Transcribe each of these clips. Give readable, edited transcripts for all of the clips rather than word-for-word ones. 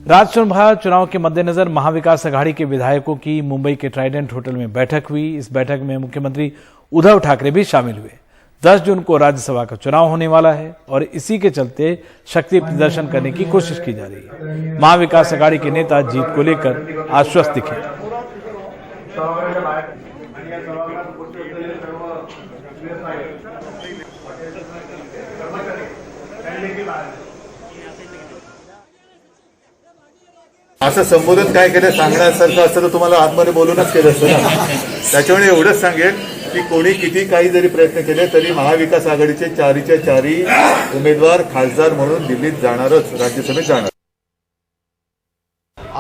राज्यसभा चुनाव के मद्देनजर महाविकास अघाड़ी के विधायकों की मुंबई के ट्राइडेंट होटल में बैठक हुई। इस बैठक में मुख्यमंत्री उद्धव ठाकरे भी शामिल हुए। 10 जून को राज्यसभा का चुनाव होने वाला है और इसी के चलते शक्ति प्रदर्शन करने की कोशिश की जा रही है। महाविकास अघाड़ी के नेता जीत को लेकर आश्वस्त दिखे। असं संबोधन काय केलं सांगण्यासारखं असतं तर तुम्हाला आतमध्ये बोलूनच केलं असतं ना। त्याच्यामुळे एवढंच सांगेल की कोणी किती काही जरी प्रयत्न केले तरी महाविकास आघाडीचे चारीच्या चारी उमेदवार खासदार म्हणून दिल्लीत जाणारच, राज्यसभेत जाणार।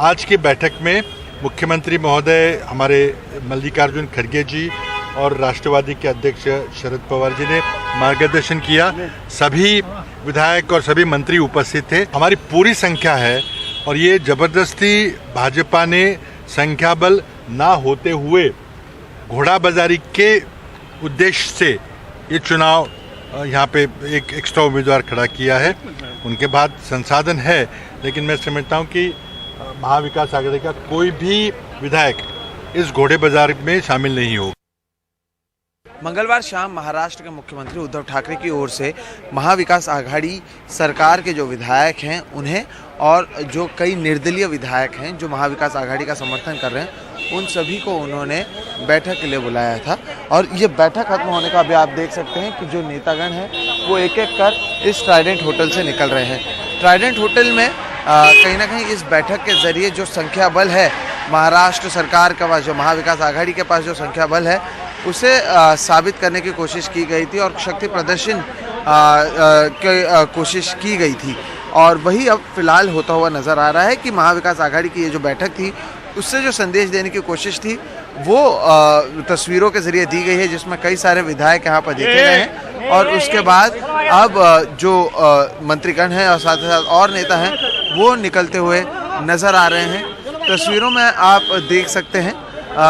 आज की बैठक में मुख्यमंत्री महोदय हमारे मल्लिकार्जुन खड़गे जी और राष्ट्रवादी के अध्यक्ष शरद पवार जी ने मार्गदर्शन किया। सभी विधायक और सभी मंत्री उपस्थित थे। हमारी पूरी संख्या है और ये जबरदस्ती भाजपा ने संख्या बल ना होते हुए घोड़ाबाजारी के उद्देश्य से ये चुनाव यहाँ पे एक एक्स्ट्रा उम्मीदवार खड़ा किया है। उनके बाद संसाधन है, लेकिन मैं समझता हूँ कि महाविकास आघाड़ी का कोई भी विधायक इस घोड़े बाजार में शामिल नहीं होगा। मंगलवार शाम महाराष्ट्र के मुख्यमंत्री उद्धव ठाकरे की ओर से महाविकास आघाड़ी सरकार के जो विधायक हैं उन्हें और जो कई निर्दलीय विधायक हैं जो महाविकास आघाड़ी का समर्थन कर रहे हैं उन सभी को उन्होंने बैठक के लिए बुलाया था। और ये बैठक खत्म होने का अभी आप देख सकते हैं कि जो नेतागण हैं वो एक एक कर इस ट्राइडेंट होटल से निकल रहे हैं। ट्राइडेंट होटल में कहीं ना कहीं इस बैठक के जरिए जो संख्या बल है महाराष्ट्र सरकार के पास, जो महाविकास आघाड़ी के पास जो संख्या बल है उसे साबित करने की कोशिश की गई थी और शक्ति प्रदर्शन की कोशिश की गई थी। और वही अब फिलहाल होता हुआ नज़र आ रहा है कि महाविकास आघाड़ी की ये जो बैठक थी उससे जो संदेश देने की कोशिश थी वो तस्वीरों के जरिए दी गई है, जिसमें कई सारे विधायक यहाँ पर देखे गए हैं। और उसके बाद अब जो मंत्रीगण हैं और साथ ही साथ और नेता हैं वो निकलते हुए नज़र आ रहे हैं। तस्वीरों में आप देख सकते हैं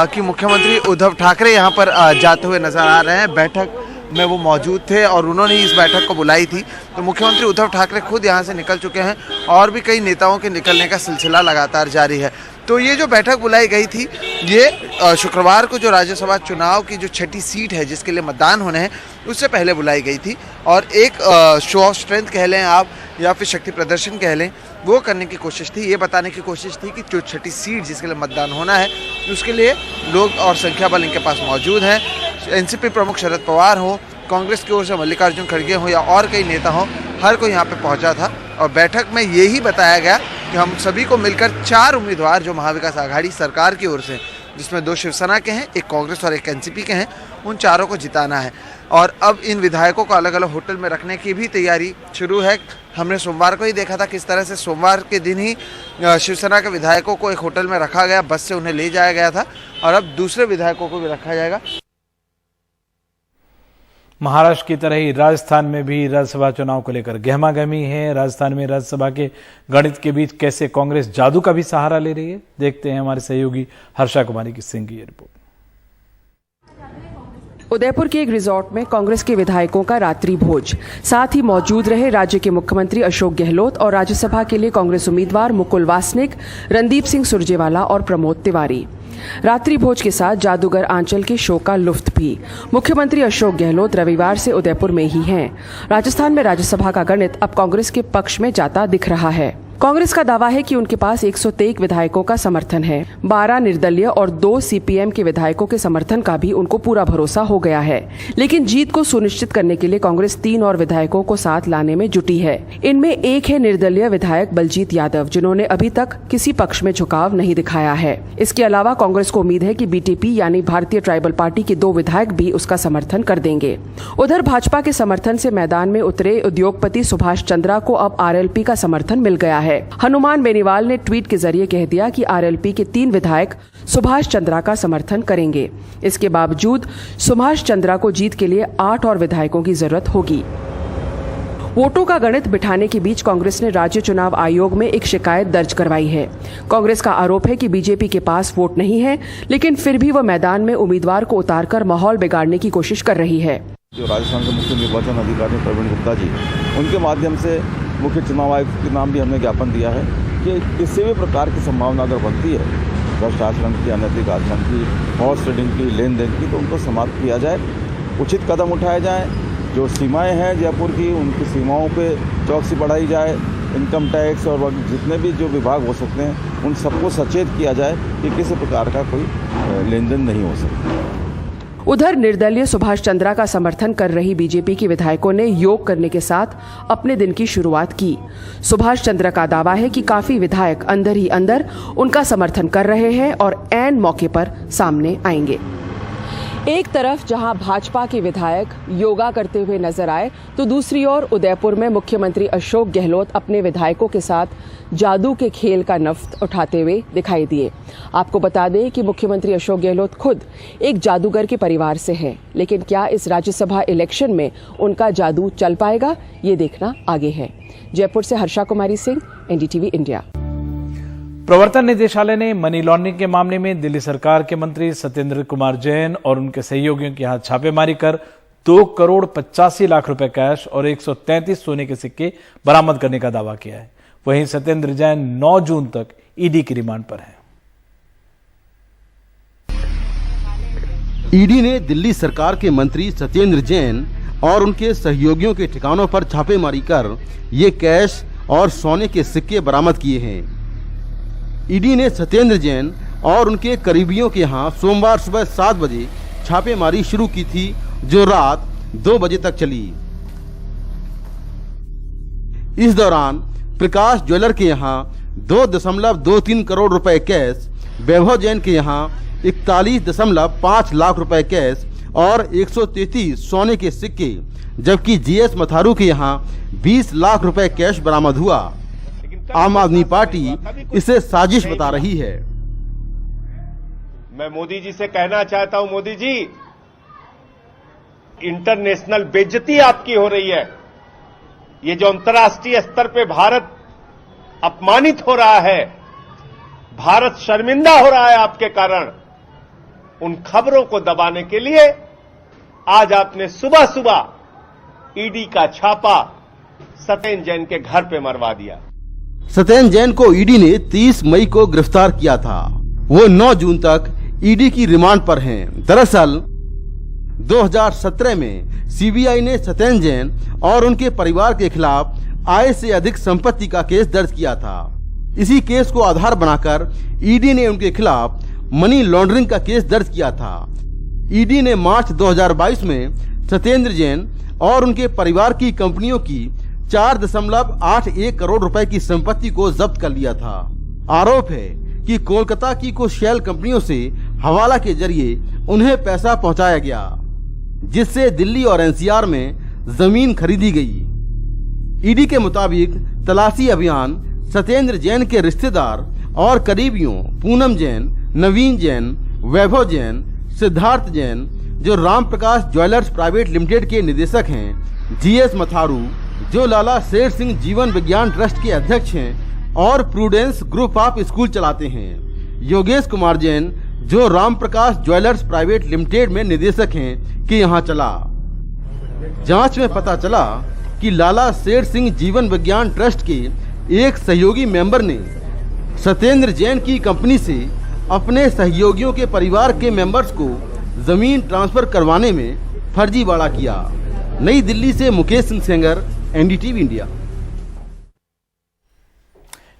कि मुख्यमंत्री उद्धव ठाकरे यहाँ पर जाते हुए नज़र आ रहे हैं। बैठक में वो मौजूद थे और उन्होंने इस बैठक को बुलाई थी। तो मुख्यमंत्री उद्धव ठाकरे खुद यहाँ से निकल चुके हैं और भी कई नेताओं के निकलने का सिलसिला लगातार जारी है। तो ये जो बैठक बुलाई गई थी ये शुक्रवार को जो राज्यसभा चुनाव की जो 6ठी सीट है जिसके लिए मतदान होने हैं उससे पहले बुलाई गई थी और एक शो ऑफ स्ट्रेंथ कह लें आप या फिर शक्ति प्रदर्शन कह लें, वो करने की कोशिश थी। ये बताने की कोशिश थी कि जो 6ठी सीट जिसके लिए मतदान होना है उसके लिए लोग और संख्या बल इनके पास मौजूद हैं। एनसीपी प्रमुख शरद पवार हो, कांग्रेस की ओर से मल्लिकार्जुन खड़गे हो या और कई नेता हों, हर कोई यहाँ पे पहुँचा था। और बैठक में यही बताया गया कि हम सभी को मिलकर 4 उम्मीदवार जो महाविकास आघाड़ी सरकार की ओर से, जिसमें 2 शिवसेना के हैं, एक कांग्रेस और एक एनसीपी के हैं, उन चारों को जिताना है। और अब इन विधायकों को अलग अलग होटल में रखने की भी तैयारी शुरू है। हमने सोमवार को ही देखा था किस तरह से सोमवार के दिन ही शिवसेना के विधायकों को एक होटल में रखा गया, बस से उन्हें ले जाया गया था और अब दूसरे विधायकों को भी रखा जाएगा। महाराष्ट्र की तरह ही राजस्थान में भी राज्यसभा चुनाव को लेकर गहमागहमी है। राजस्थान में राज्यसभा के गणित के बीच कैसे कांग्रेस जादू का भी सहारा ले रही है, देखते हैं हमारे सहयोगी हर्षा कुमारी की सिंह की रिपोर्ट। उदयपुर के एक रिजॉर्ट में कांग्रेस के विधायकों का रात्रि भोज, साथ ही मौजूद रहे राज्य के मुख्यमंत्री अशोक गहलोत और राज्यसभा के लिए कांग्रेस उम्मीदवार मुकुल वासनिक, रणदीप सिंह सुरजेवाला और प्रमोद तिवारी। रात्रि भोज के साथ जादूगर आंचल के शो का लुफ्त भी। मुख्यमंत्री अशोक गहलोत रविवार से उदयपुर में ही हैं। राजस्थान में राज्यसभा का गणित अब कांग्रेस के पक्ष में जाता दिख रहा है। कांग्रेस का दावा है कि उनके पास 123 विधायकों का समर्थन है। 12 निर्दलीय और 2 सीपीएम के विधायकों के समर्थन का भी उनको पूरा भरोसा हो गया है। लेकिन जीत को सुनिश्चित करने के लिए कांग्रेस 3 और विधायकों को साथ लाने में जुटी है। इनमें एक है निर्दलीय विधायक बलजीत यादव, जिन्होंने अभी तक किसी पक्ष में झुकाव नहीं दिखाया है। इसके अलावा कांग्रेस को उम्मीद है कि बीटीपी यानी भारतीय ट्राइबल पार्टी के 2 विधायक भी उसका समर्थन कर देंगे। उधर भाजपा के समर्थन से मैदान में उतरे उद्योगपति सुभाष चंद्रा को अब आरएलपी का समर्थन मिल गया है। हनुमान बेनीवाल ने ट्वीट के जरिए कह दिया कि आरएलपी के 3 विधायक सुभाष चंद्रा का समर्थन करेंगे। इसके बावजूद सुभाष चंद्रा को जीत के लिए 8 और विधायकों की जरूरत होगी। वोटों का गणित बिठाने के बीच कांग्रेस ने राज्य चुनाव आयोग में एक शिकायत दर्ज करवाई है। कांग्रेस का आरोप है कि बीजेपी के पास वोट नहीं है, लेकिन फिर भी वह मैदान में उम्मीदवार को उतारकर माहौल बिगाड़ने की कोशिश कर रही है। जो राजस्थान के मुख्य निर्वाचन अधिकारी प्रवीण गुप्ता जी, उनके माध्यम से मुख्य चुनाव आयुक्त के नाम भी हमने ज्ञापन दिया है कि किसी भी प्रकार की संभावना अगर बनती है भ्रष्ट आचरण की, अनैतिक आचरण की, हॉर्स ट्रेडिंग की, लेन देन की, तो उनको समाप्त किया जाए, उचित कदम उठाए जाएँ। जो सीमाएं हैं जयपुर की, उनकी सीमाओं पे चौकसी बढ़ाई जाए। इनकम टैक्स और जितने भी जो विभाग हो सकते हैं उन सबको सचेत किया जाए कि किसी प्रकार का कोई लेन देन नहीं हो सकता। उधर निर्दलीय सुभाष चंद्रा का समर्थन कर रही बीजेपी के विधायकों ने योग करने के साथ अपने दिन की शुरुआत की। सुभाष चंद्रा का दावा है कि काफी विधायक अंदर ही अंदर उनका समर्थन कर रहे हैं और ऐन मौके पर सामने आएंगे। एक तरफ जहां भाजपा के विधायक योगा करते हुए नजर आए, तो दूसरी ओर उदयपुर में मुख्यमंत्री अशोक गहलोत अपने विधायकों के साथ जादू के खेल का नफ्त उठाते हुए दिखाई दिए। आपको बता दें कि मुख्यमंत्री अशोक गहलोत खुद एक जादूगर के परिवार से हैं, लेकिन क्या इस राज्यसभा इलेक्शन में उनका जादू चल पाएगा, ये देखना आगे है। जयपुर से हर्षा कुमारी सिंह, एनडीटीवी इंडिया। प्रवर्तन निदेशालय ने मनी लॉन्ड्रिंग के मामले में दिल्ली सरकार के मंत्री सत्येंद्र कुमार जैन और उनके सहयोगियों के यहां छापेमारी कर 2,85,00,000 रुपए कैश और 133 सोने के सिक्के बरामद करने का दावा किया है। वहीं सत्येंद्र जैन 9 जून तक ईडी की रिमांड पर हैं। ईडी ने दिल्ली सरकार के मंत्री सत्येंद्र जैन और उनके सहयोगियों के ठिकानों पर छापेमारी कर ये कैश और सोने के सिक्के बरामद किए हैं। ईडी ने सत्येंद्र जैन और उनके करीबियों के यहाँ सोमवार सुबह 7 बजे छापेमारी शुरू की थी, जो रात 2 बजे तक चली। इस दौरान प्रकाश ज्वेलर के यहाँ 2.23 करोड़ रुपए कैश, वैभव जैन के यहाँ 41.5 लाख रुपए कैश और 133 सोने के सिक्के, जबकि जीएस मथारू के यहाँ 20 लाख रुपए कैश बरामद हुआ। आम आदमी पार्टी इसे साजिश बता रही है। मैं मोदी जी से कहना चाहता हूं, मोदी जी, इंटरनेशनल बेइज्जती आपकी हो रही है। ये जो अंतर्राष्ट्रीय स्तर पे भारत अपमानित हो रहा है, भारत शर्मिंदा हो रहा है आपके कारण, उन खबरों को दबाने के लिए आज आपने सुबह सुबह ईडी का छापा सत्येंद्र जैन के घर पे मरवा दिया। सत्येंद्र जैन को ईडी ने 30 मई को गिरफ्तार किया था। वो 9 जून तक ईडी की रिमांड पर हैं। दरअसल 2017 में सीबीआई ने सत्येंद्र जैन और उनके परिवार के खिलाफ आय से अधिक संपत्ति का केस दर्ज किया था। इसी केस को आधार बनाकर ईडी ने उनके खिलाफ मनी लॉन्ड्रिंग का केस दर्ज किया था। ईडी ने मार्च 2022 में सत्येंद्र जैन और उनके परिवार की कंपनियों की 4.81 करोड़ रुपए की संपत्ति को जब्त कर लिया था। आरोप है कि कोलकाता की कुछ शेल कंपनियों से हवाला के जरिए उन्हें पैसा पहुंचाया गया, जिससे दिल्ली और एनसीआर में जमीन खरीदी गई। ईडी के मुताबिक तलाशी अभियान सत्येंद्र जैन के रिश्तेदार और करीबियों पूनम जैन, नवीन जैन, वैभव जैन, सिद्धार्थ जैन, जो Ram Prakash jewellers private limited के निदेशक हैं, जीएस मथारू, जो लाला शेर सिंह जीवन विज्ञान ट्रस्ट के अध्यक्ष हैं और प्रूडेंस ग्रुप ऑफ स्कूल चलाते हैं, योगेश कुमार जैन, जो Ram Prakash jewellers private limited में निदेशक हैं, कि यहाँ चला। जांच में पता चला कि लाला शेर सिंह जीवन विज्ञान ट्रस्ट के एक सहयोगी मेंबर ने सत्येंद्र जैन की कंपनी से अपने सहयोगियों के परिवार के मेंबर्स को जमीन ट्रांसफर करवाने में फर्जीवाड़ा किया। नई दिल्ली से मुकेश सिंह सेंगर, एनडीटीवी इंडिया।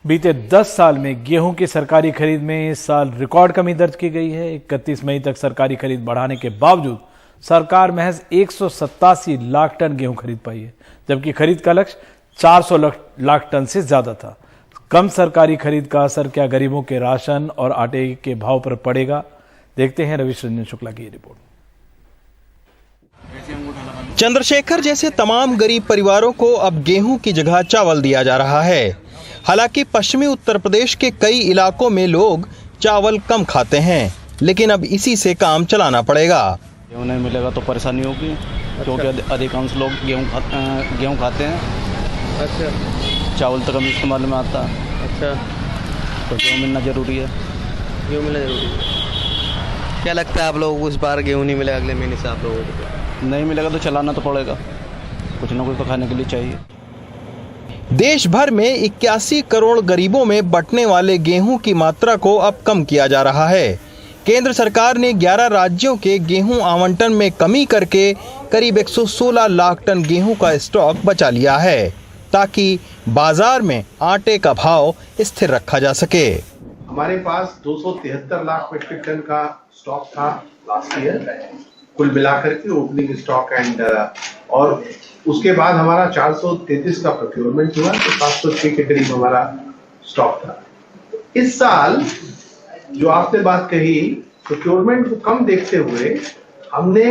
बीते 10 साल में गेहूं की सरकारी खरीद में इस साल रिकॉर्ड कमी दर्ज की गई है। 31 मई तक सरकारी खरीद बढ़ाने के बावजूद सरकार महज 187 लाख टन गेहूं खरीद पाई है, जबकि खरीद का लक्ष्य 400 लाख टन से ज्यादा था। कम सरकारी खरीद का असर क्या गरीबों के राशन और आटे के भाव पर पड़ेगा? देखते हैं रविश रंजन शुक्ला की रिपोर्ट। चंद्रशेखर जैसे तमाम गरीब परिवारों को अब गेहूं की जगह चावल दिया जा रहा है। हालांकि पश्चिमी उत्तर प्रदेश के कई इलाकों में लोग चावल कम खाते हैं, लेकिन अब इसी से काम चलाना पड़ेगा। गेहूं नहीं मिलेगा तो परेशानी होगी, क्योंकि अधिकांश लोग गेहूं खाते हैं। अच्छा। चावल तो कम इस्तेमाल में आता है। अच्छा। तो गेहूं मिलना जरूरी है। गेहूं मिलना जरूरी है। क्या लगता है आप लोगों को इस बार गेहूं नहीं मिलेगा अगले महीने से आप लोगों को? नहीं मिलेगा तो चलाना तो पड़ेगा, कुछ ना कुछ तो खाने के लिए चाहिए। देश भर में 81 करोड़ गरीबों में बंटने वाले गेहूं की मात्रा को अब कम किया जा रहा है। केंद्र सरकार ने 11 राज्यों के गेहूं आवंटन में कमी करके करीब 116 लाख टन गेहूं का स्टॉक बचा लिया है ताकि बाजार में आटे का भाव स्थिर रखा जा सके। हमारे पास 273 लाख मीट्रिक टन का स्टॉक था लास्ट ईयर, कुल मिलाकर के ओपनिंग स्टॉक एंड और उसके बाद हमारा 433 का प्रोक्योरमेंट हुआ तो 706 के करीब हमारा स्टॉक था। इस साल जो आपने बात कही प्रोक्योरमेंट को कम देखते हुए हमने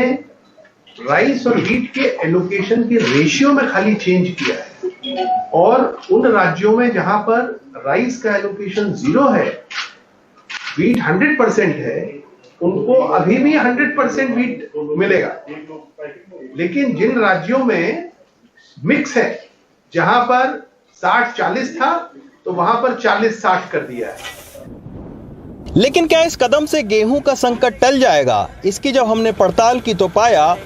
राइस और व्हीट के एलोकेशन के रेशियो में खाली चेंज किया है और उन राज्यों में जहां पर राइस का एलोकेशन 0 है, व्हीट 100% है, उनको अभी भी 100% व्हीट मिलेगा। लेकिन जिन राज्यों में मिक्स है, जहां पर 60-40 था तो वहां पर 40-60 कर दिया है। लेकिन क्या इस कदम से गेहूं का संकट टल जाएगा? इसकी जब हमने पड़ताल की तो पाया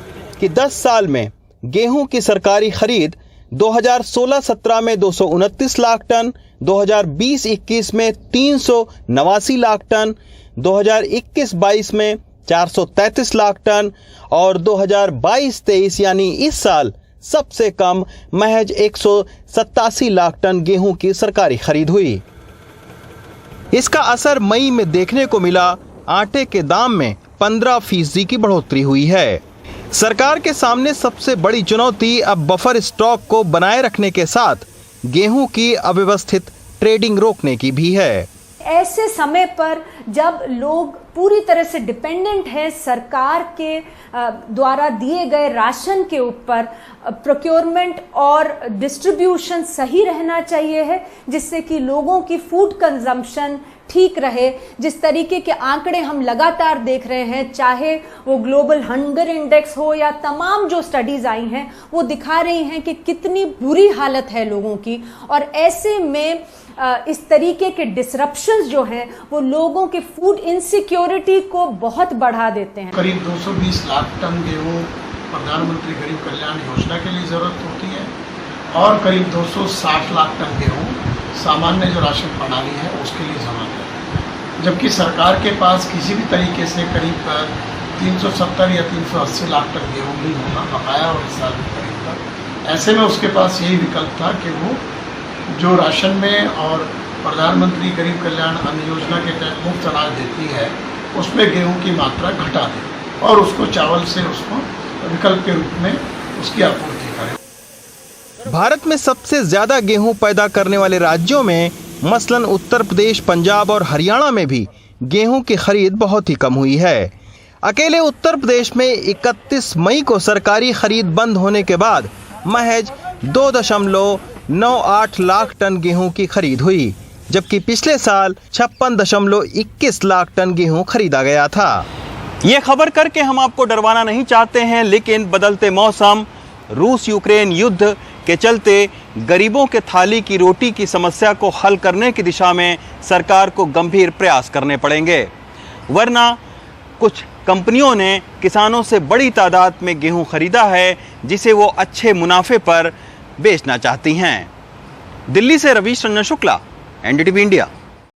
कि 10 साल में गेहूं की सरकारी खरीद 2016-17 में 229 लाख टन, 2020-21 में 389 लाख टन, 2021-22 में 433 लाख टन और 2022-23 यानी इस साल सबसे कम महज 187 लाख टन गेहूं की सरकारी खरीद हुई। इसका असर मई में देखने को मिला। आटे के दाम में 15% की बढ़ोतरी हुई है। सरकार के सामने सबसे बड़ी चुनौती अब बफर स्टॉक को बनाए रखने के साथ गेहूं की अव्यवस्थित ट्रेडिंग रोकने की भी है। ऐसे समय पर जब लोग पूरी तरह से डिपेंडेंट है सरकार के द्वारा दिए गए राशन के ऊपर, प्रोक्योरमेंट और डिस्ट्रीब्यूशन सही रहना चाहिए है जिससे कि लोगों की फूड कंजम्पशन ठीक रहे। जिस तरीके के आंकड़े हम लगातार देख रहे हैं, चाहे वो ग्लोबल हंगर इंडेक्स हो या तमाम जो स्टडीज आई हैं, वो दिखा रही हैं कि कितनी बुरी हालत है लोगों की। और ऐसे में इस तरीके के डिसरप्शंस जो हैं वो लोगों के फूड इनसिक्योरिटी को बहुत बढ़ा देते हैं। करीब 220 लाख टन गेहूँ प्रधानमंत्री गरीब कल्याण योजना के लिए जरूरत होती है और करीब 260 लाख टन गेहूँ सामान्य जो राशन प्रणाली है उसके लिए जरूरत है, जबकि सरकार के पास किसी भी तरीके से करीब 370 या 380 लाख टन गेहूँ ही होना बकाया और इस साल भी करीब था। ऐसे में उसके पास यही विकल्प था कि वो जो राशन में और प्रधानमंत्री गरीब कल्याण अन्न योजना के तहत मुफ्त अनाज देती है उसमें गेहूं की मात्रा घटा दे और उसको चावल से उसको विकल्प के रूप में उसकी आपूर्ति करे। भारत में सबसे ज्यादा गेहूं पैदा करने वाले राज्यों में मसलन उत्तर प्रदेश, पंजाब और हरियाणा में भी गेहूं की खरीद बहुत ही कम हुई है। अकेले उत्तर प्रदेश में 31 मई को सरकारी खरीद बंद होने के बाद महज 2.98 लाख टन गेहूं की खरीद हुई, जबकि पिछले साल 56.21 लाख टन गेहूं खरीदा गया था। ये खबर करके हम आपको डरवाना नहीं चाहते हैं, लेकिन बदलते मौसम, रूस यूक्रेन युद्ध के चलते गरीबों के थाली की रोटी की समस्या को हल करने की दिशा में सरकार को गंभीर प्रयास करने पड़ेंगे, वरना कुछ कंपनियों ने किसानों से बड़ी तादाद में गेहूं खरीदा है जिसे वो अच्छे मुनाफे पर बेचना चाहती हैं। दिल्ली से रवीश रंजन शुक्ला, एनडीटीवी इंडिया।